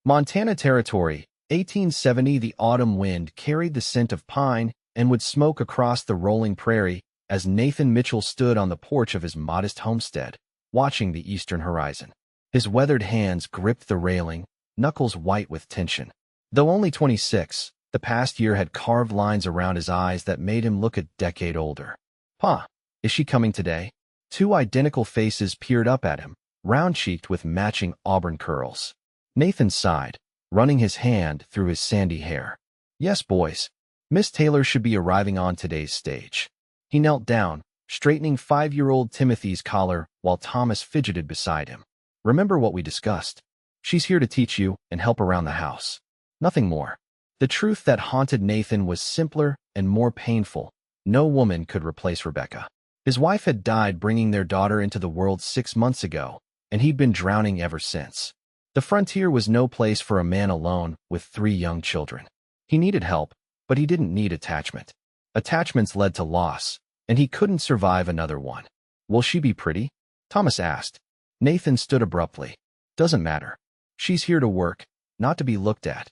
Montana Territory, 1870. The autumn wind carried the scent of pine and would smoke across the rolling prairie as Nathan Mitchell stood on the porch of his modest homestead, watching the eastern horizon. His weathered hands gripped the railing, knuckles white with tension. Though only 26, the past year had carved lines around his eyes that made him look a decade older. "Pa, is she coming today?" Two identical faces peered up at him, round-cheeked with matching auburn curls. Nathan sighed, running his hand through his sandy hair. "Yes, boys. Miss Taylor should be arriving on today's stage." He knelt down, straightening 5-year-old Timothy's collar while Thomas fidgeted beside him. "Remember what we discussed. She's here to teach you and help around the house. Nothing more." The truth that haunted Nathan was simpler and more painful. No woman could replace Rebecca. His wife had died bringing their daughter into the world 6 months ago, and he'd been drowning ever since. The frontier was no place for a man alone with 3 young children. He needed help, but he didn't need attachment. Attachments led to loss, and he couldn't survive another one. "Will she be pretty?" Thomas asked. Nathan stood abruptly. "Doesn't matter. She's here to work, not to be looked at."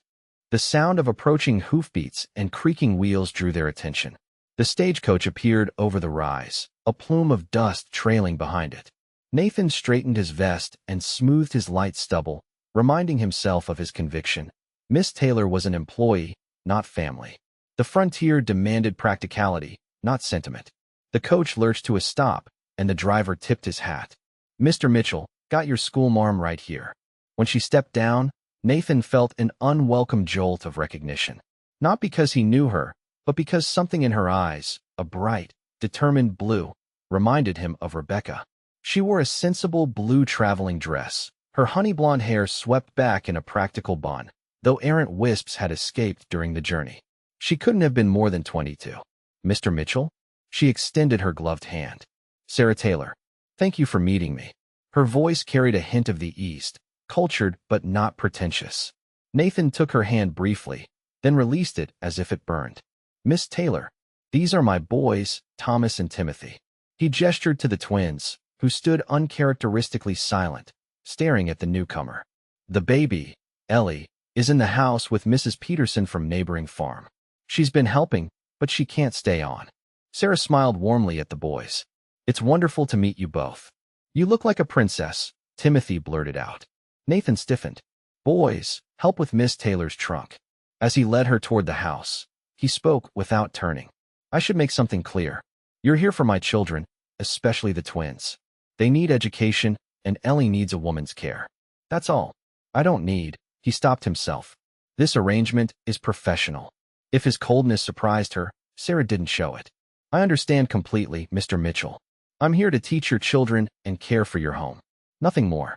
The sound of approaching hoofbeats and creaking wheels drew their attention. The stagecoach appeared over the rise, a plume of dust trailing behind it. Nathan straightened his vest and smoothed his light stubble, reminding himself of his conviction. Miss Taylor was an employee, not family. The frontier demanded practicality, not sentiment. The coach lurched to a stop, and the driver tipped his hat. "Mr. Mitchell, got your schoolmarm right here." When she stepped down, Nathan felt an unwelcome jolt of recognition. Not because he knew her, but because something in her eyes, a bright, determined blue, reminded him of Rebecca. She wore a sensible blue traveling dress, her honey blonde hair swept back in a practical bun, though errant wisps had escaped during the journey. She couldn't have been more than 22. "Mr. Mitchell?" She extended her gloved hand. "Sarah Taylor, thank you for meeting me." Her voice carried a hint of the East, cultured but not pretentious. Nathan took her hand briefly, then released it as if it burned. "Miss Taylor, these are my boys, Thomas and Timothy." He gestured to the twins, who stood uncharacteristically silent, staring at the newcomer. "The baby, Ellie, is in the house with Mrs. Peterson from neighboring farm. She's been helping, but she can't stay on." Sarah smiled warmly at the boys. "It's wonderful to meet you both." "You look like a princess," Timothy blurted out. Nathan stiffened. "Boys, help with Miss Taylor's trunk." As he led her toward the house, he spoke without turning. "I should make something clear. You're here for my children, especially the twins. They need education, and Ellie needs a woman's care. That's all. I don't need—" He stopped himself. "This arrangement is professional." If his coldness surprised her, Sarah didn't show it. "I understand completely, Mr. Mitchell. I'm here to teach your children and care for your home. Nothing more."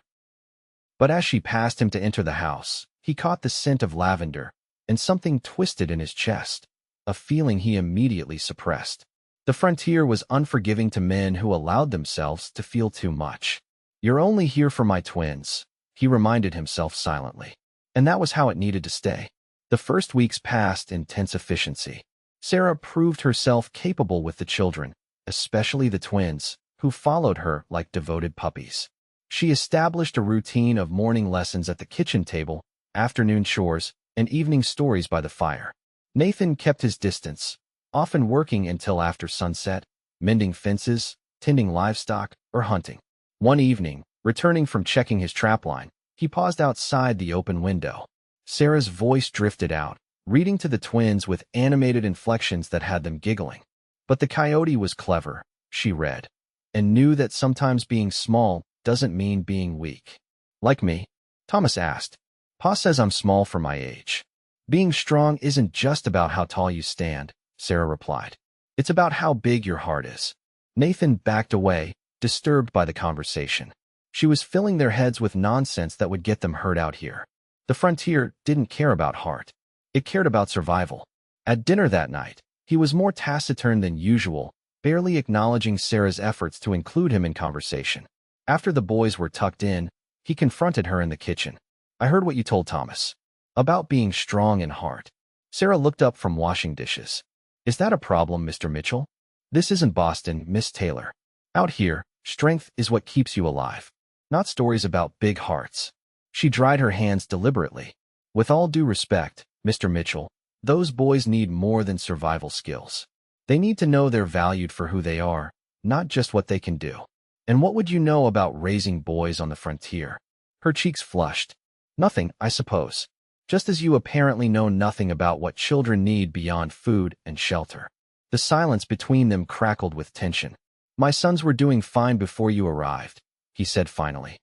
But as she passed him to enter the house, he caught the scent of lavender, and something twisted in his chest, a feeling he immediately suppressed. The frontier was unforgiving to men who allowed themselves to feel too much. "You're only here for my twins," he reminded himself silently. And that was how it needed to stay. The first weeks passed in tense efficiency. Sarah proved herself capable with the children, especially the twins, who followed her like devoted puppies. She established a routine of morning lessons at the kitchen table, afternoon chores, and evening stories by the fire. Nathan kept his distance, often working until after sunset, mending fences, tending livestock, or hunting. One evening, returning from checking his trapline, he paused outside the open window. Sarah's voice drifted out, reading to the twins with animated inflections that had them giggling. But the coyote was clever, she read, and knew that sometimes being small doesn't mean being weak. "Like me?" Thomas asked. "Pa says I'm small for my age." "Being strong isn't just about how tall you stand," Sarah replied. "It's about how big your heart is." Nathan backed away, disturbed by the conversation. She was filling their heads with nonsense that would get them hurt out here. The frontier didn't care about heart. It cared about survival. At dinner that night, he was more taciturn than usual, barely acknowledging Sarah's efforts to include him in conversation. After the boys were tucked in, he confronted her in the kitchen. "I heard what you told Thomas about being strong in heart." Sarah looked up from washing dishes. "Is that a problem, Mr. Mitchell? This isn't Boston, Miss Taylor. Out here, strength is what keeps you alive, not stories about big hearts." She dried her hands deliberately. With all due respect, Mr. Mitchell, those boys need more than survival skills. They need to know they're valued for who they are, not just what they can do. And what would you know about raising boys on the frontier? Her cheeks flushed. Nothing, I suppose. Just as you apparently know nothing about what children need beyond food and shelter. The silence between them crackled with tension. My sons were doing fine before you arrived, he said finally.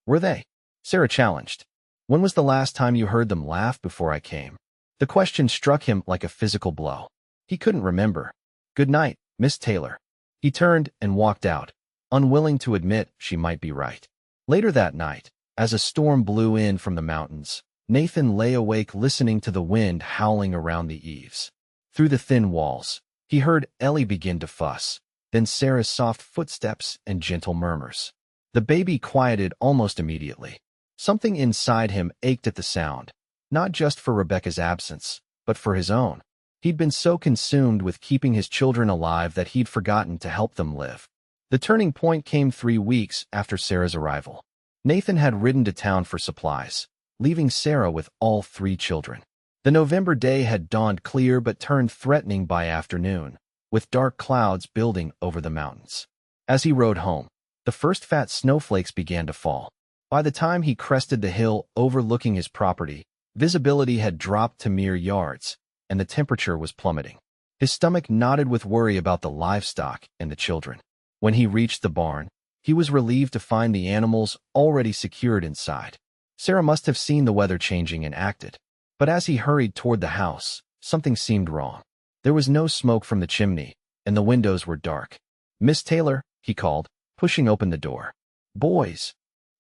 Were they? Sarah challenged. When was the last time you heard them laugh before I came? The question struck him like a physical blow. He couldn't remember. Good night, Miss Taylor. He turned and walked out, unwilling to admit she might be right. Later that night, as a storm blew in from the mountains, Nathan lay awake listening to the wind howling around the eaves. Through the thin walls, he heard Ellie begin to fuss, then Sarah's soft footsteps and gentle murmurs. The baby quieted almost immediately. Something inside him ached at the sound, not just for Rebecca's absence, but for his own. He'd been so consumed with keeping his children alive that he'd forgotten to help them live. The turning point came 3 weeks after Sarah's arrival. Nathan had ridden to town for supplies, leaving Sarah with all 3 children. The November day had dawned clear but turned threatening by afternoon, with dark clouds building over the mountains. As he rode home, the first fat snowflakes began to fall. By the time he crested the hill overlooking his property, visibility had dropped to mere yards, and the temperature was plummeting. His stomach knotted with worry about the livestock and the children. When he reached the barn, he was relieved to find the animals already secured inside. Sarah must have seen the weather changing and acted. But as he hurried toward the house, something seemed wrong. There was no smoke from the chimney, and the windows were dark. Miss Taylor, he called, pushing open the door. Boys.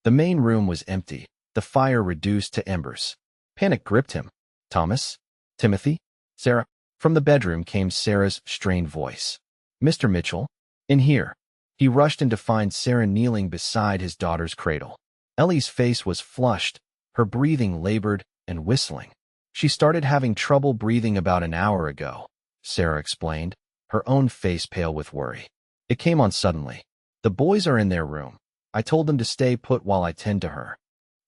The main room was empty, the fire reduced to embers. Panic gripped him. Thomas? Timothy? Sarah? From the bedroom came Sarah's strained voice. Mr. Mitchell? In here. He rushed in to find Sarah kneeling beside his daughter's cradle. Ellie's face was flushed, her breathing labored and whistling. She started having trouble breathing about an hour ago, Sarah explained, her own face pale with worry. It came on suddenly. The boys are in their room. I told them to stay put while I tend to her.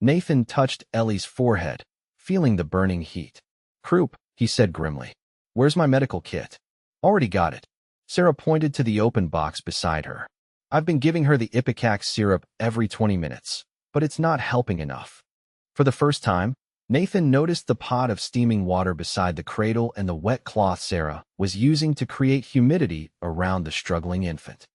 Nathan touched Ellie's forehead, feeling the burning heat. Croup, he said grimly. Where's my medical kit? Already got it. Sarah pointed to the open box beside her. I've been giving her the Ipecac syrup every 20 minutes, but it's not helping enough. For the first time, Nathan noticed the pot of steaming water beside the cradle and the wet cloth Sarah was using to create humidity around the struggling infant.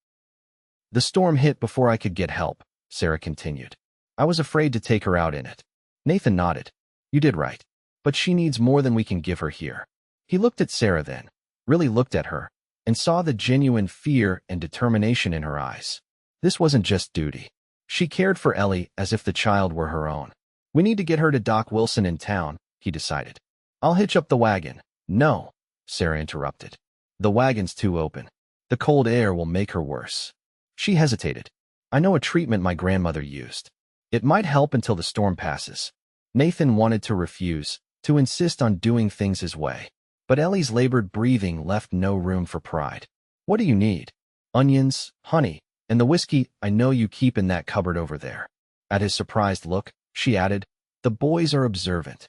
The storm hit before I could get help, Sarah continued. I was afraid to take her out in it. Nathan nodded. You did right. But she needs more than we can give her here. He looked at Sarah then, really looked at her, and saw the genuine fear and determination in her eyes. This wasn't just duty. She cared for Ellie as if the child were her own. We need to get her to Doc Wilson in town, he decided. I'll hitch up the wagon. No, Sarah interrupted. The wagon's too open. The cold air will make her worse. She hesitated. I know a treatment my grandmother used. It might help until the storm passes. Nathan wanted to refuse, to insist on doing things his way. But Ellie's labored breathing left no room for pride. What do you need? Onions, honey, and the whiskey I know you keep in that cupboard over there. At his surprised look, she added, the boys are observant.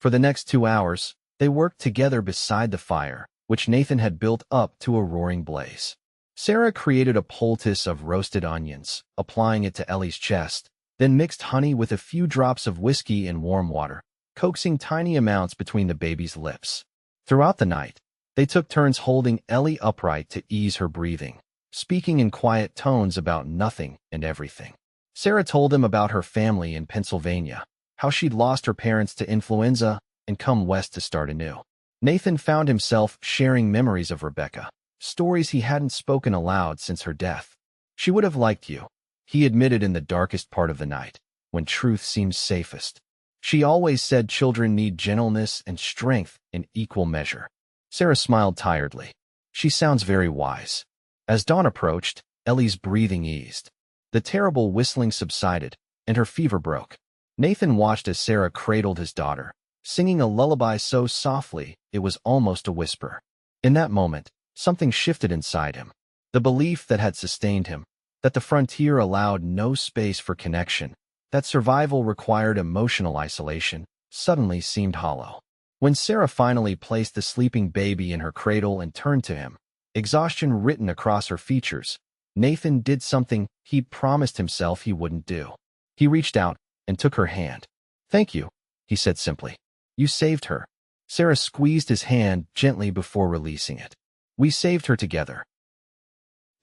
For the next 2 hours, they worked together beside the fire, which Nathan had built up to a roaring blaze. Sarah created a poultice of roasted onions, applying it to Ellie's chest, then mixed honey with a few drops of whiskey in warm water, coaxing tiny amounts between the baby's lips. Throughout the night, they took turns holding Ellie upright to ease her breathing, speaking in quiet tones about nothing and everything. Sarah told him about her family in Pennsylvania, how she'd lost her parents to influenza and come west to start anew. Nathan found himself sharing memories of Rebecca, stories he hadn't spoken aloud since her death. She would have liked you, he admitted in the darkest part of the night, when truth seems safest. She always said children need gentleness and strength in equal measure. Sarah smiled tiredly. She sounds very wise. As dawn approached, Ellie's breathing eased. The terrible whistling subsided, and her fever broke. Nathan watched as Sarah cradled his daughter, singing a lullaby so softly it was almost a whisper. In that moment, something shifted inside him. The belief that had sustained him, that the frontier allowed no space for connection, that survival required emotional isolation, suddenly seemed hollow. When Sarah finally placed the sleeping baby in her cradle and turned to him, exhaustion written across her features, Nathan did something he'd promised himself he wouldn't do. He reached out and took her hand. "Thank you," he said simply. "You saved her." Sarah squeezed his hand gently before releasing it. "We saved her together."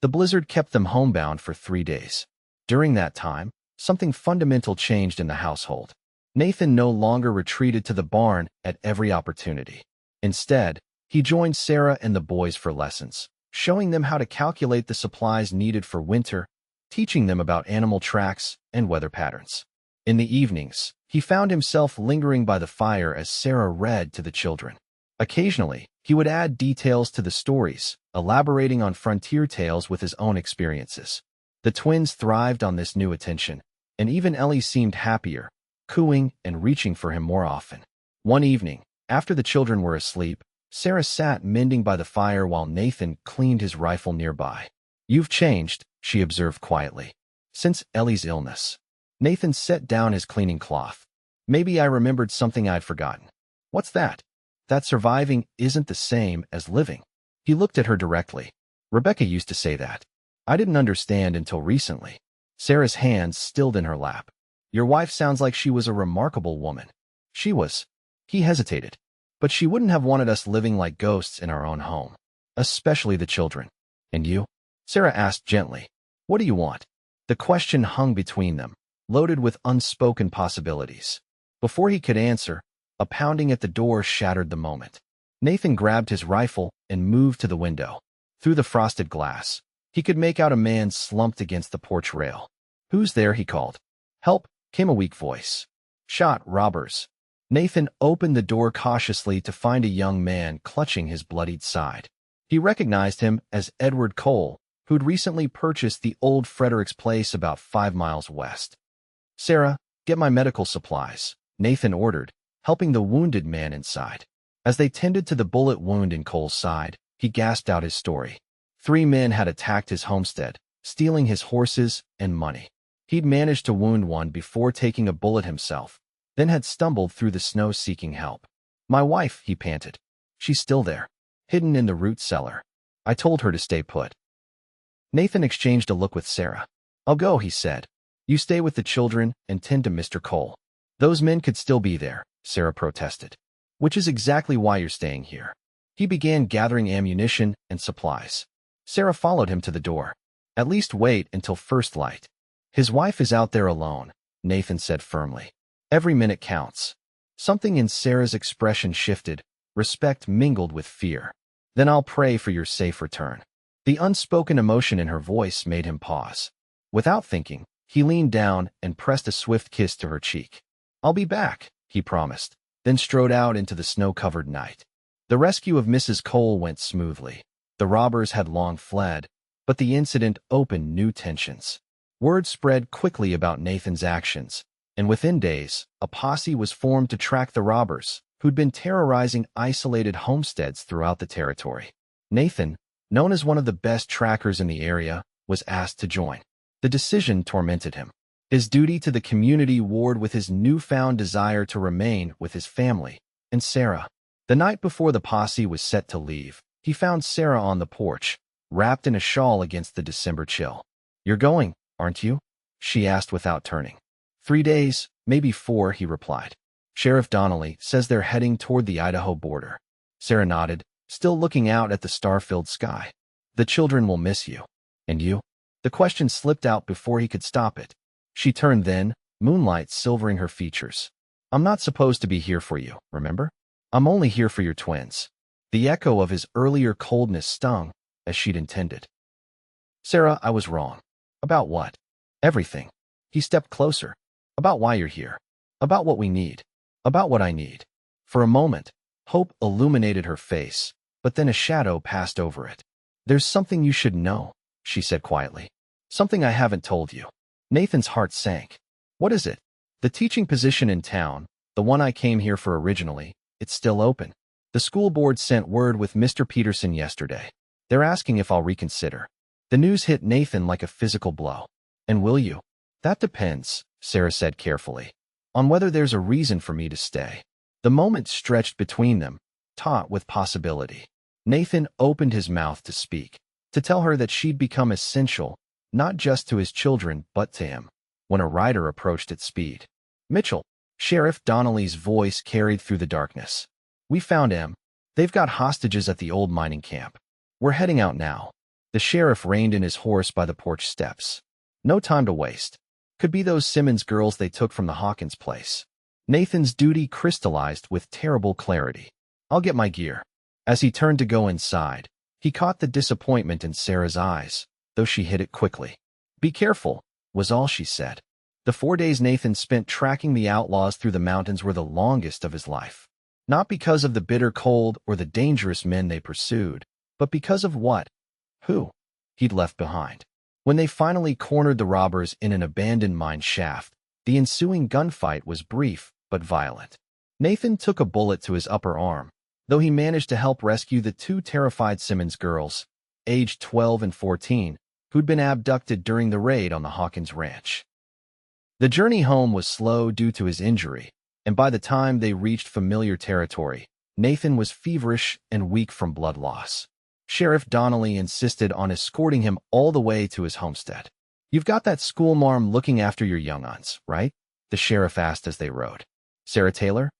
The blizzard kept them homebound for 3 days. During that time, something fundamental changed in the household. Nathan no longer retreated to the barn at every opportunity. Instead, he joined Sarah and the boys for lessons, showing them how to calculate the supplies needed for winter, teaching them about animal tracks and weather patterns. In the evenings, he found himself lingering by the fire as Sarah read to the children. Occasionally, he would add details to the stories, elaborating on frontier tales with his own experiences. The twins thrived on this new attention, and even Ellie seemed happier, cooing and reaching for him more often. One evening, after the children were asleep, Sarah sat mending by the fire while Nathan cleaned his rifle nearby. "You've changed," she observed quietly, "since Ellie's illness." Nathan set down his cleaning cloth. "Maybe I remembered something I'd forgotten." "What's that?" "That surviving isn't the same as living." He looked at her directly. "Rebecca used to say that. I didn't understand until recently." Sarah's hands stilled in her lap. "Your wife sounds like she was a remarkable woman." "She was." He hesitated. "But she wouldn't have wanted us living like ghosts in our own home. Especially the children." "And you?" Sarah asked gently. "What do you want?" The question hung between them, loaded with unspoken possibilities. Before he could answer, a pounding at the door shattered the moment. Nathan grabbed his rifle and moved to the window. Through the frosted glass, he could make out a man slumped against the porch rail. "Who's there?" he called. "Help," came a weak voice. "Shot, robbers." Nathan opened the door cautiously to find a young man clutching his bloodied side. He recognized him as Edward Cole, who'd recently purchased the old Frederick's place about 5 miles west. "Sarah, get my medical supplies," Nathan ordered, helping the wounded man inside. As they tended to the bullet wound in Cole's side, he gasped out his story. 3 men had attacked his homestead, stealing his horses and money. He'd managed to wound one before taking a bullet himself, then had stumbled through the snow seeking help. "My wife," he panted. "She's still there, hidden in the root cellar. I told her to stay put." Nathan exchanged a look with Sarah. "I'll go," he said. "You stay with the children and tend to Mr. Cole." "Those men could still be there," Sarah protested. "Which is exactly why you're staying here." He began gathering ammunition and supplies. Sarah followed him to the door. "At least wait until first light." "His wife is out there alone," Nathan said firmly. "Every minute counts." Something in Sarah's expression shifted, respect mingled with fear. "Then I'll pray for your safe return." The unspoken emotion in her voice made him pause. Without thinking, he leaned down and pressed a swift kiss to her cheek. "I'll be back," he promised, then strode out into the snow-covered night. The rescue of Mrs. Cole went smoothly. The robbers had long fled, but the incident opened new tensions. Word spread quickly about Nathan's actions, and within days, a posse was formed to track the robbers, who'd been terrorizing isolated homesteads throughout the territory. Nathan, known as one of the best trackers in the area, was asked to join. The decision tormented him. His duty to the community warred with his newfound desire to remain with his family and Sarah. The night before the posse was set to leave, he found Sarah on the porch, wrapped in a shawl against the December chill. "You're going, aren't you?" she asked without turning. 3 days, maybe 4, he replied. "Sheriff Donnelly says they're heading toward the Idaho border." Sarah nodded, still looking out at the star-filled sky. "The children will miss you." "And you?" The question slipped out before he could stop it. She turned then, moonlight silvering her features. "I'm not supposed to be here for you, remember? I'm only here for your twins." The echo of his earlier coldness stung, as she'd intended. "Sarah, I was wrong." "About what?" "Everything." He stepped closer. "About why you're here. About what we need. About what I need." For a moment, hope illuminated her face, but then a shadow passed over it. "There's something you should know," she said quietly. "Something I haven't told you." Nathan's heart sank. "What is it?" "The teaching position in town, the one I came here for originally, it's still open. The school board sent word with Mr. Peterson yesterday. They're asking if I'll reconsider." The news hit Nathan like a physical blow. "And will you?" "That depends," Sarah said carefully. on whether there's a reason for me to stay. The moment stretched between them, taut with possibility. Nathan opened his mouth to speak, to tell her that she'd become essential, not just to his children, but to him, when a rider approached at speed. Mitchell, Sheriff Donnelly's voice carried through the darkness. We found him. They've got hostages at the old mining camp. We're heading out now. The sheriff reined in his horse by the porch steps. No time to waste. Could be those Simmons girls they took from the Hawkins place. Nathan's duty crystallized with terrible clarity. I'll get my gear. As he turned to go inside, he caught the disappointment in Sarah's eyes, though she hid it quickly. Be careful, was all she said. The 4 days Nathan spent tracking the outlaws through the mountains were the longest of his life. Not because of the bitter cold or the dangerous men they pursued, but because of who he'd left behind. When they finally cornered the robbers in an abandoned mine shaft, the ensuing gunfight was brief but violent. Nathan took a bullet to his upper arm, though he managed to help rescue the 2 terrified Simmons girls, aged 12 and 14, who'd been abducted during the raid on the Hawkins ranch. The journey home was slow due to his injury, and by the time they reached familiar territory, Nathan was feverish and weak from blood loss. Sheriff Donnelly insisted on escorting him all the way to his homestead. You've got that schoolmarm looking after your young-uns, right? The sheriff asked as they rode. Sarah Taylor?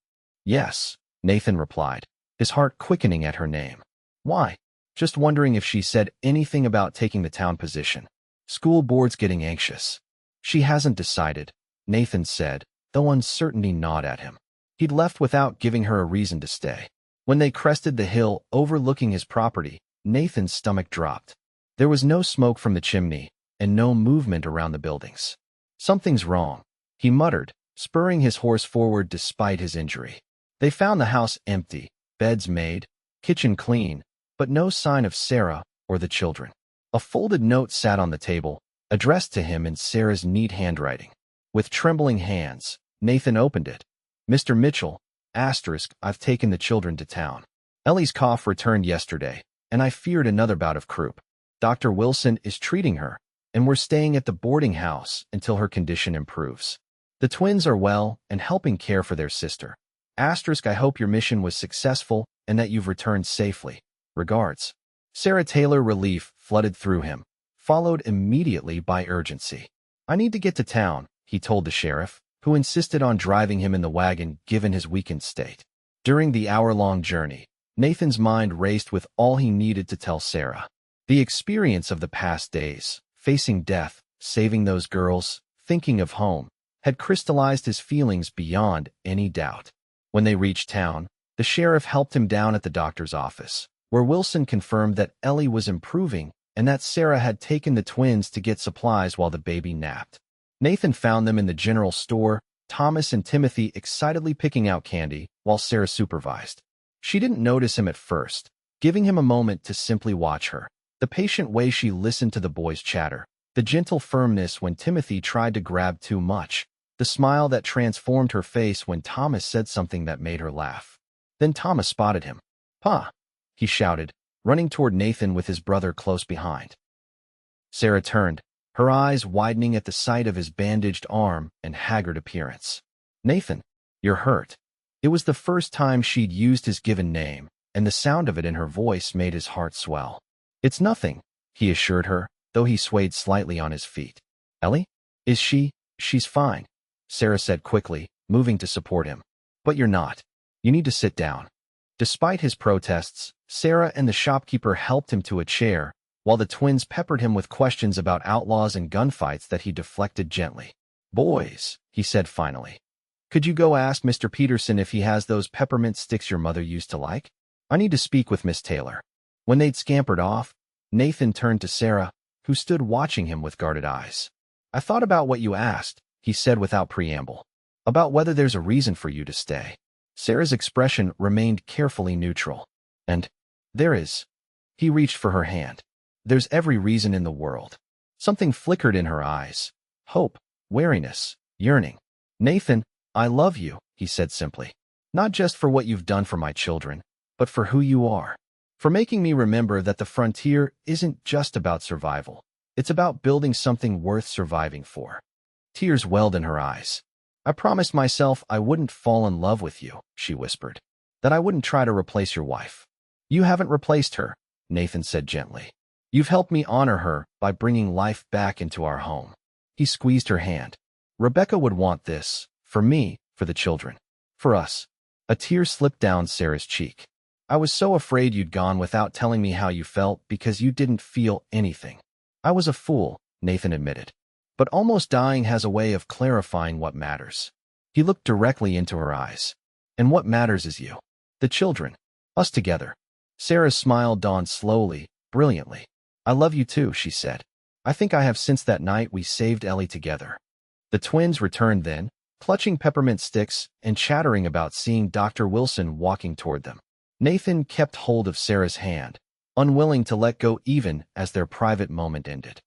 Yes, Nathan replied, his heart quickening at her name. Why? Just wondering if she said anything about taking the town position. School board's getting anxious. She hasn't decided, Nathan said, though uncertainty gnawed at him. He'd left without giving her a reason to stay. When they crested the hill overlooking his property, Nathan's stomach dropped. There was no smoke from the chimney, and no movement around the buildings. Something's wrong, he muttered, spurring his horse forward despite his injury. They found the house empty, beds made, kitchen clean, but no sign of Sarah or the children. A folded note sat on the table, addressed to him in Sarah's neat handwriting. With trembling hands, Nathan opened it. Mr. Mitchell, I've taken the children to town. Ellie's cough returned yesterday, and I feared another bout of croup. Dr. Wilson is treating her, and we're staying at the boarding house until her condition improves. The twins are well and helping care for their sister. I hope your mission was successful and that you've returned safely. Regards. Sarah Taylor. Relief flooded through him, followed immediately by urgency. I need to get to town, he told the sheriff, who insisted on driving him in the wagon given his weakened state. During the hour-long journey, Nathan's mind raced with all he needed to tell Sarah. The experience of the past days, facing death, saving those girls, thinking of home, had crystallized his feelings beyond any doubt. When they reached town, the sheriff helped him down at the doctor's office, where Wilson confirmed that Ellie was improving and that Sarah had taken the twins to get supplies while the baby napped. Nathan found them in the general store, Thomas and Timothy excitedly picking out candy, while Sarah supervised. She didn't notice him at first, giving him a moment to simply watch her. The patient way she listened to the boys' chatter, the gentle firmness when Timothy tried to grab too much, the smile that transformed her face when Thomas said something that made her laugh. Then Thomas spotted him. Pa! He shouted, running toward Nathan with his brother close behind. Sarah turned, her eyes widening at the sight of his bandaged arm and haggard appearance. Nathan, you're hurt. It was the first time she'd used his given name, and the sound of it in her voice made his heart swell. It's nothing, he assured her, though he swayed slightly on his feet. Ellie? Is she? She's fine, Sarah said quickly, moving to support him. But you're not. You need to sit down. Despite his protests, Sarah and the shopkeeper helped him to a chair, while the twins peppered him with questions about outlaws and gunfights that he deflected gently. Boys, he said finally. Could you go ask Mr. Peterson if he has those peppermint sticks your mother used to like? I need to speak with Miss Taylor. When they'd scampered off, Nathan turned to Sarah, who stood watching him with guarded eyes. I thought about what you asked, he said without preamble. About whether there's a reason for you to stay. Sarah's expression remained carefully neutral. And there is. He reached for her hand. There's every reason in the world. Something flickered in her eyes. Hope, wariness, yearning. Nathan, I love you, he said simply. Not just for what you've done for my children, but for who you are. For making me remember that the frontier isn't just about survival. It's about building something worth surviving for. Tears welled in her eyes. I promised myself I wouldn't fall in love with you, she whispered. That I wouldn't try to replace your wife. You haven't replaced her, Nathan said gently. You've helped me honor her by bringing life back into our home. He squeezed her hand. Rebecca would want this, for me, for the children, for us. A tear slipped down Sarah's cheek. I was so afraid you'd gone without telling me how you felt because you didn't feel anything. I was a fool, Nathan admitted. But almost dying has a way of clarifying what matters. He looked directly into her eyes. And what matters is you. The children. Us together. Sarah's smile dawned slowly, brilliantly. I love you too, she said. I think I have since that night we saved Ellie together. The twins returned then, clutching peppermint sticks and chattering about seeing Dr. Wilson walking toward them. Nathan kept hold of Sarah's hand, unwilling to let go even as their private moment ended.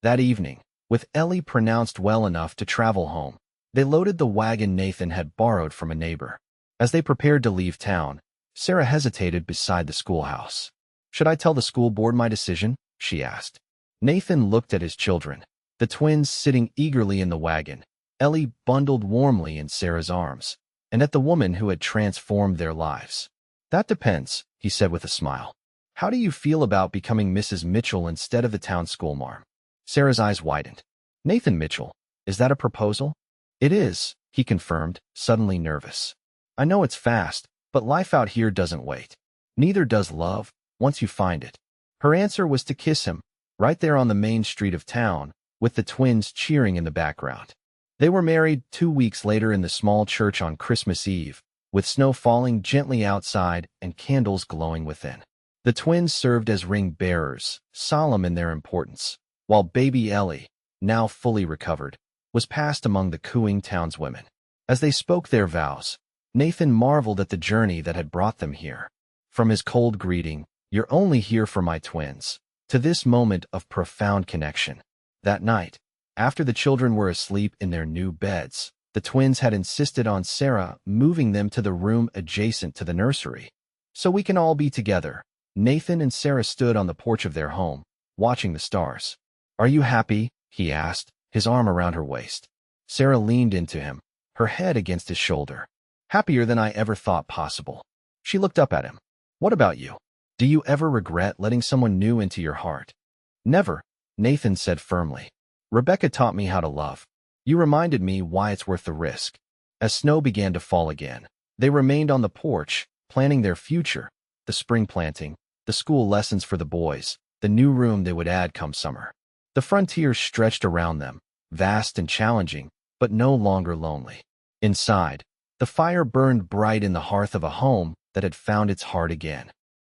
That evening, with Ellie pronounced well enough to travel home, they loaded the wagon Nathan had borrowed from a neighbor. As they prepared to leave town, Sarah hesitated beside the schoolhouse. Should I tell the school board my decision? She asked. Nathan looked at his children, the twins sitting eagerly in the wagon, Ellie bundled warmly in Sarah's arms, and at the woman who had transformed their lives. That depends, he said with a smile. How do you feel about becoming Mrs. Mitchell instead of the town schoolmarm? Sarah's eyes widened. Nathan Mitchell, is that a proposal? It is, he confirmed, suddenly nervous. I know it's fast, but life out here doesn't wait. Neither does love, once you find it. Her answer was to kiss him, right there on the main street of town, with the twins cheering in the background. They were married 2 weeks later in the small church on Christmas Eve, with snow falling gently outside and candles glowing within. The twins served as ring bearers, solemn in their importance, while baby Ellie, now fully recovered, was passed among the cooing townswomen. As they spoke their vows, Nathan marveled at the journey that had brought them here. From his cold greeting, "You're only here for my twins," to this moment of profound connection. That night, after the children were asleep in their new beds, the twins had insisted on Sarah moving them to the room adjacent to the nursery. So we can all be together. Nathan and Sarah stood on the porch of their home, watching the stars. Are you happy? He asked, his arm around her waist. Sarah leaned into him, her head against his shoulder. Happier than I ever thought possible. She looked up at him. What about you? Do you ever regret letting someone new into your heart? Never, Nathan said firmly. Rebecca taught me how to love. You reminded me why it's worth the risk. As snow began to fall again, they remained on the porch, planning their future, the spring planting, the school lessons for the boys, the new room they would add come summer. The frontier stretched around them, vast and challenging, but no longer lonely. Inside, the fire burned bright in the hearth of a home that had found its heart again.